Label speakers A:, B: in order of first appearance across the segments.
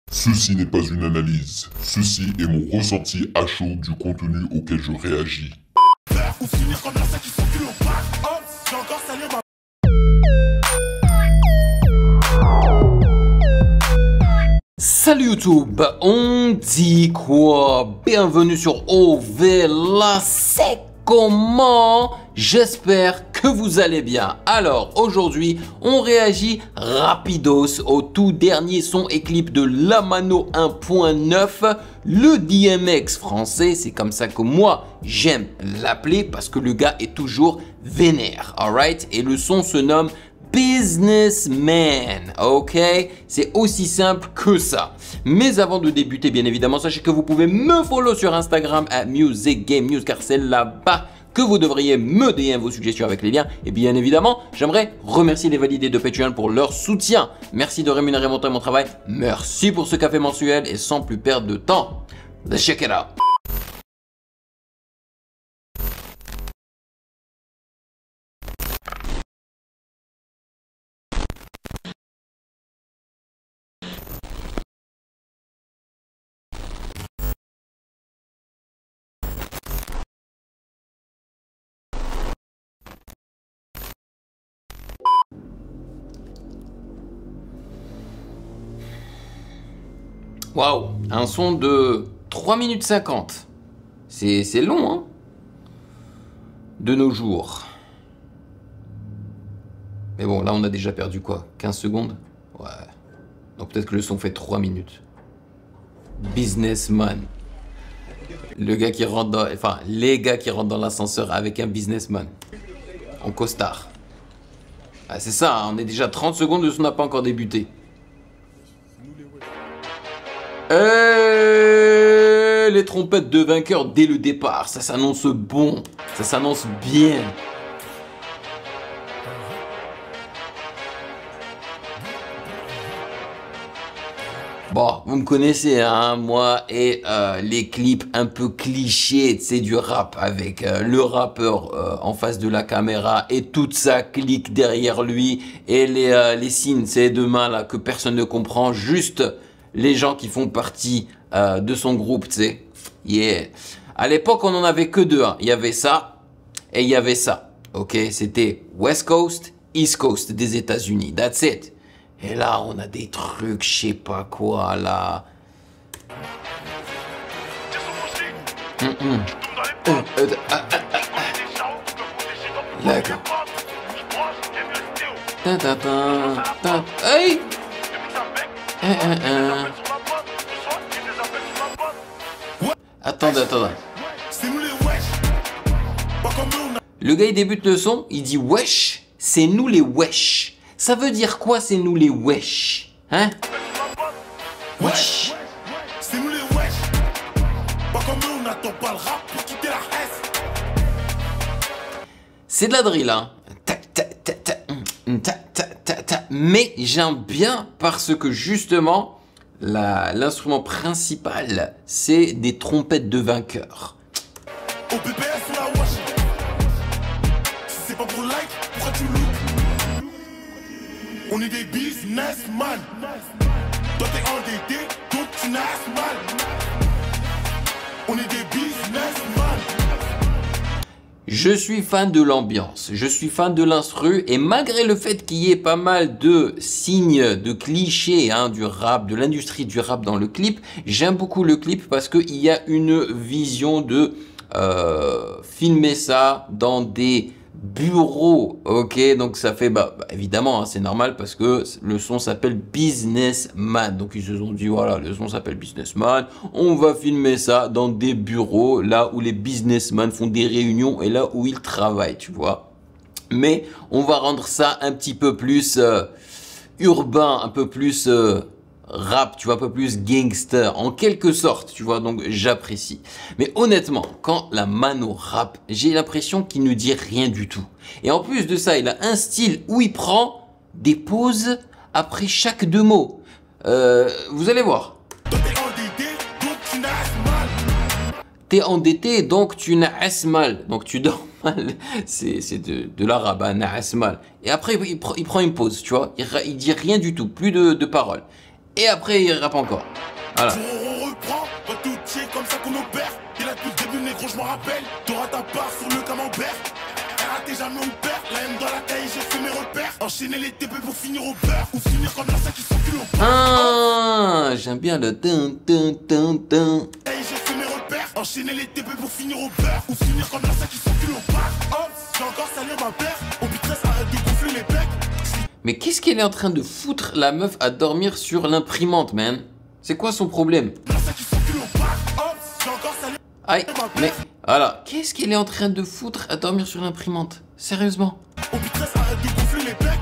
A: Ceci n'est pas une analyse, ceci est mon ressenti à chaud du contenu auquel je réagis.
B: Salut YouTube, on dit quoi? Bienvenue sur OVLA, c'est comment? J'espère que vous allez bien. Alors aujourd'hui, on réagit rapidos au tout dernier son et clip de Lamano 1.9, le DMX français, c'est comme ça que moi j'aime l'appeler parce que le gars est toujours vénère, alright? Et le son se nomme Businessman, ok? C'est aussi simple que ça. Mais avant de débuter, bien évidemment, sachez que vous pouvez me follow sur Instagram à Music Game News, car c'est là-bas que vous devriez me DM vos suggestions avec les liens. Et bien évidemment, j'aimerais remercier les validés de Patreon pour leur soutien. Merci de rémunérer mon temps et mon travail. Merci pour ce café mensuel et sans plus perdre de temps, let's check it out. Waouh, un son de 3 minutes 50. C'est long, hein? De nos jours. Mais bon, là, on a déjà perdu quoi? 15 secondes? Ouais. Donc peut-être que le son fait 3 minutes. Businessman. Le gars qui rentre dans... Enfin, les gars qui rentrent dans l'ascenseur avec un businessman. En costard. Ah, c'est ça, hein, on est déjà 30 secondes, le son n'a pas encore débuté. Les trompettes de vainqueur dès le départ, ça s'annonce bon, ça s'annonce bien. Bon, vous me connaissez, hein, moi et les clips un peu clichés, c'est du rap avec le rappeur en face de la caméra et toute sa clique derrière lui et les signes, c'est de main là que personne ne comprend, juste les gens qui font partie de son groupe, tu sais. Yeah. À l'époque, on en avait que deux, hein. Il y avait ça et il y avait ça. Ok, c'était West Coast, East Coast des États-Unis. That's it. Et là, on a des trucs, je sais pas quoi, là. D'accord. Hey! Attendez. Le gars, il débute le son, il dit wesh, c'est nous les wesh. Ça veut dire quoi, c'est nous les wesh? Hein? Wesh. C'est nous les wesh. Pas comme eux, on n'attend pas le rap pour quitter la S. C'est de la drill, hein. Mais j'aime bien parce que justement, l'instrument principal, c'est des trompettes de vainqueur. On est des businessmen. Toi t'es endetté, donc tu n'as mal. On est des businessmen. Je suis fan de l'ambiance, je suis fan de l'instru et malgré le fait qu'il y ait pas mal de signes, de clichés hein, du rap, de l'industrie du rap dans le clip, j'aime beaucoup le clip parce qu'il y a une vision de filmer ça dans des bureaux, ok, donc ça fait, évidemment, hein, c'est normal parce que le son s'appelle Businessman, donc ils se sont dit, voilà, le son s'appelle Businessman, on va filmer ça dans des bureaux, là où les businessmen font des réunions et là où ils travaillent, tu vois, mais on va rendre ça un petit peu plus urbain, un peu plus rap, tu vois, un peu plus gangster, en quelque sorte, tu vois, donc j'apprécie. Mais honnêtement, quand la mano rappe, j'ai l'impression qu'il ne dit rien du tout. Et en plus de ça, il a un style où il prend des pauses après chaque deux mots. Vous allez voir. T'es endetté, donc tu n'as mal. Donc tu dors mal. C'est de l'arabe, hein, n'as mal. Et après, il prend une pause, tu vois. Il dit rien du tout, plus de paroles. Et après, il rappe encore. Voilà. On reprend, va tout check comme ça qu'on opère. Il a tout le début, négro, je m'en rappelle. T'auras ta part sur le camembert. Raté jamais on perd, la haine dans la taille, j'ai fait mes repères. Enchaîner les TP pour finir au beurre. Ou finir comme l'ancien qui s'encule au beurre.
C: Ah, j'aime bien le tin.
B: J'ai fait mes repères. Enchaîner les TP pour finir au beurre. Ou finir comme l'ancien qui s'encule au beurre. Hop, j'ai encore salé ma paire. Au butresse, arrête de gonfler les becs.
C: Mais qu'est-ce qu'elle est en train de foutre la meuf à dormir sur l'imprimante, man? C'est quoi son problème?
B: L'ancien qui s'encule au beurre. Hop, j'ai encore salé.
C: Aïe, mais voilà. Qu'est-ce qu'elle est en train de foutre à dormir sur l'imprimante? Sérieusement?
B: Au butresse, arrête de gonfler les becs.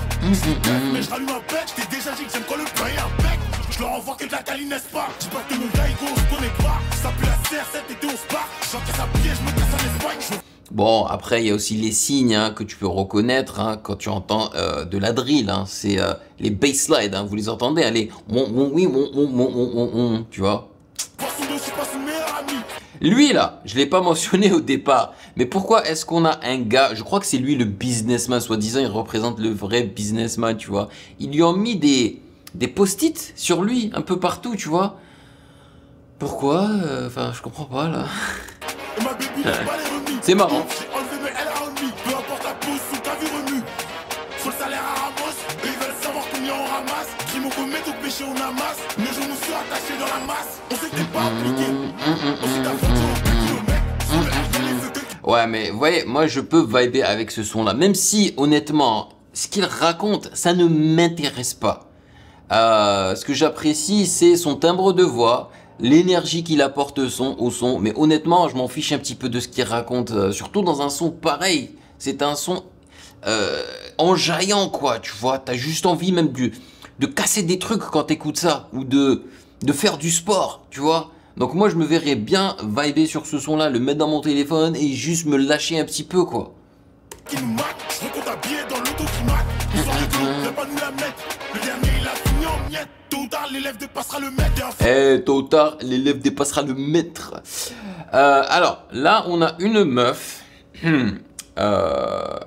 B: Mais je rallume un bec, je t'ai déjà dit que j'aime quand le pain est un bec. Je leur envoie que de la caline, n'est-ce pas? Dis pas que mon gars, Igo, on se connaît pas. Ça pue la serre, cet été on se part. J'encaisse à pied, je me casse en Espagne.
C: Bon, après, il y a aussi les signes hein, que tu peux reconnaître hein, quand tu entends de la drill. Hein. C'est les bass slides, hein, vous les entendez? Allez, tu vois? Lui là, je l'ai pas mentionné au départ, mais pourquoi est-ce qu'on a un gars, je crois que c'est lui le businessman, soi-disant il représente le vrai businessman, tu vois. Ils lui ont mis des post-it sur lui, un peu partout, tu vois. Pourquoi? Enfin, je comprends pas là. C'est marrant. Ouais, mais vous voyez, moi je peux vibrer avec ce son là, même si honnêtement, ce qu'il raconte, ça ne m'intéresse pas. Ce que j'apprécie, c'est son timbre de voix, l'énergie qu'il apporte au son, mais honnêtement, je m'en fiche un petit peu de ce qu'il raconte, surtout dans un son pareil. C'est un son enjaillant, quoi, tu vois. T'as juste envie même de casser des trucs quand t'écoutes ça, ou de faire du sport, tu vois. Donc moi, je me verrais bien vibrer sur ce son-là, le mettre dans mon téléphone et juste me lâcher un petit peu, quoi. Eh, tôt ou tard, l'élève dépassera le maître. Alors, là, on a une meuf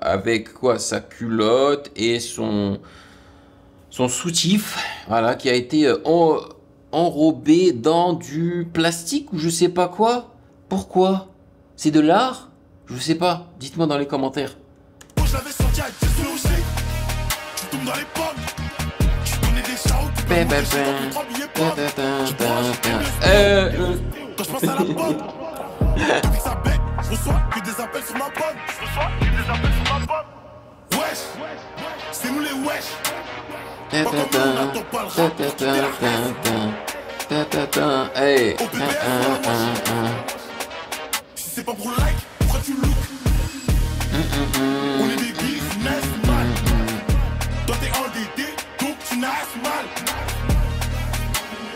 C: avec quoi? Sa culotte et son soutif, voilà, qui a été enrobé dans du plastique ou je sais pas quoi. Pourquoi? C'est de l'art? Je sais pas. Dites-moi dans les commentaires.
B: C'est nous les wesh.
C: Hey.
B: Si c'est pas pour like, pourquoi tu look? On est des businessmen. Toi t'es endetté, donc tu nasses mal.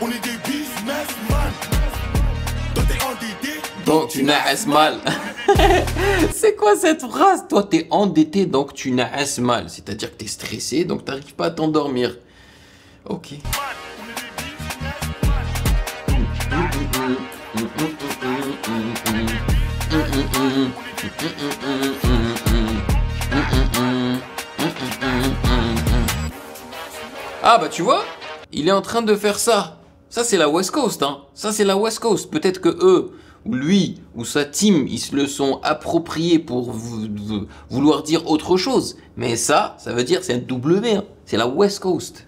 B: On est des businessmen. Toi t'es endetté,
C: donc tu nasses mal. C'est quoi cette phrase? Toi t'es endetté donc tu nasses mal. C'est-à-dire que t'es stressé donc t'arrives pas à t'endormir. Ok. Ah bah tu vois, il est en train de faire ça. Ça c'est la West Coast, hein. Ça c'est la West Coast. Peut-être que eux, ou lui, ou sa team, ils se le sont appropriés pour vouloir dire autre chose. Mais ça veut dire c'est un W, hein. C'est la West Coast.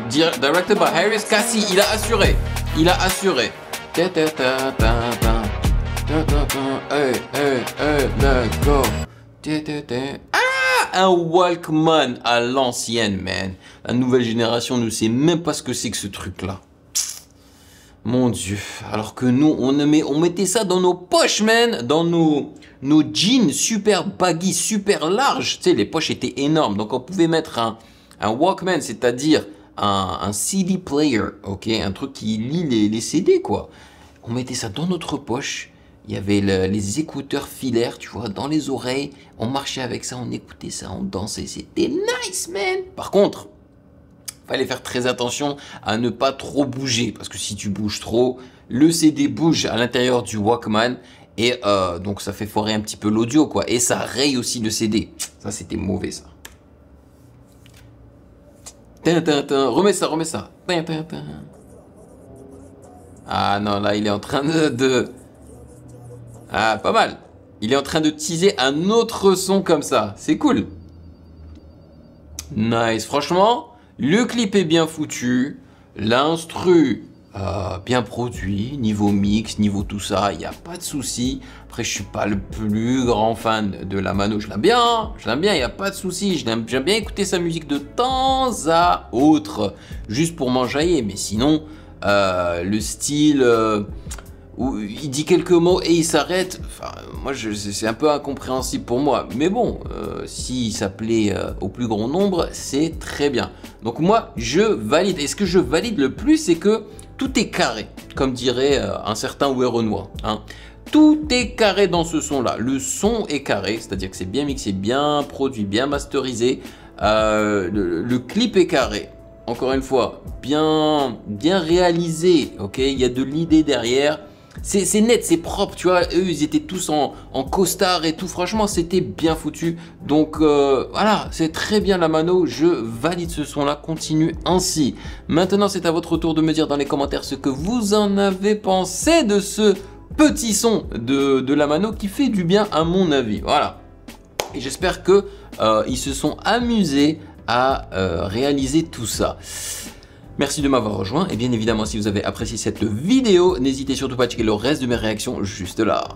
C: Directed by Harris Cassie, il a assuré. Il a assuré. Let's go. Ah, un Walkman à l'ancienne, man. La nouvelle génération ne sait même pas ce que c'est que ce truc-là. Mon Dieu. Alors que nous, on mettait ça dans nos poches, man. Dans nos jeans super baggy, super larges. Tu sais, les poches étaient énormes. Donc, on pouvait mettre un Walkman, c'est-à-dire un CD player, ok, un truc qui lit les CD, quoi. On mettait ça dans notre poche. Il y avait les écouteurs filaires, tu vois, dans les oreilles. On marchait avec ça, on écoutait ça, on dansait. C'était nice, man. Par contre, fallait faire très attention à ne pas trop bouger. Parce que si tu bouges trop, le CD bouge à l'intérieur du Walkman. Et donc, ça fait foirer un petit peu l'audio, quoi. Et ça raye aussi le CD. Ça, c'était mauvais, ça. Remets ça, remets ça. Ah non, là, il est en train de... Ah, pas mal. Il est en train de teaser un autre son comme ça. C'est cool. Nice. Franchement, le clip est bien foutu. L'instru, bien produit. Niveau mix, niveau tout ça, il n'y a pas de souci. Après, je suis pas le plus grand fan de la Mano. Je l'aime bien, il n'y a pas de souci. J'aime bien écouter sa musique de temps à autre. Juste pour m'enjailler. Mais sinon, le style... où il dit quelques mots et il s'arrête. Enfin, moi, c'est un peu incompréhensible pour moi. Mais bon, s'il s'appelait au plus grand nombre, c'est très bien. Donc moi, je valide. Et ce que je valide le plus, c'est que tout est carré, comme dirait un certain Werenoi. Hein. Tout est carré dans ce son-là. Le son est carré, c'est-à-dire que c'est bien mixé, bien produit, bien masterisé. Le clip est carré. Encore une fois, bien réalisé. Ok, il y a de l'idée derrière. C'est net, c'est propre, tu vois, eux ils étaient tous en costard et tout, franchement c'était bien foutu. Donc voilà, c'est très bien la Mano, je valide ce son là, continue ainsi. Maintenant c'est à votre tour de me dire dans les commentaires ce que vous en avez pensé de ce petit son de la Mano qui fait du bien à mon avis, voilà. Et j'espère que ils se sont amusés à réaliser tout ça. Merci de m'avoir rejoint et bien évidemment si vous avez apprécié cette vidéo, n'hésitez surtout pas à checker le reste de mes réactions juste là.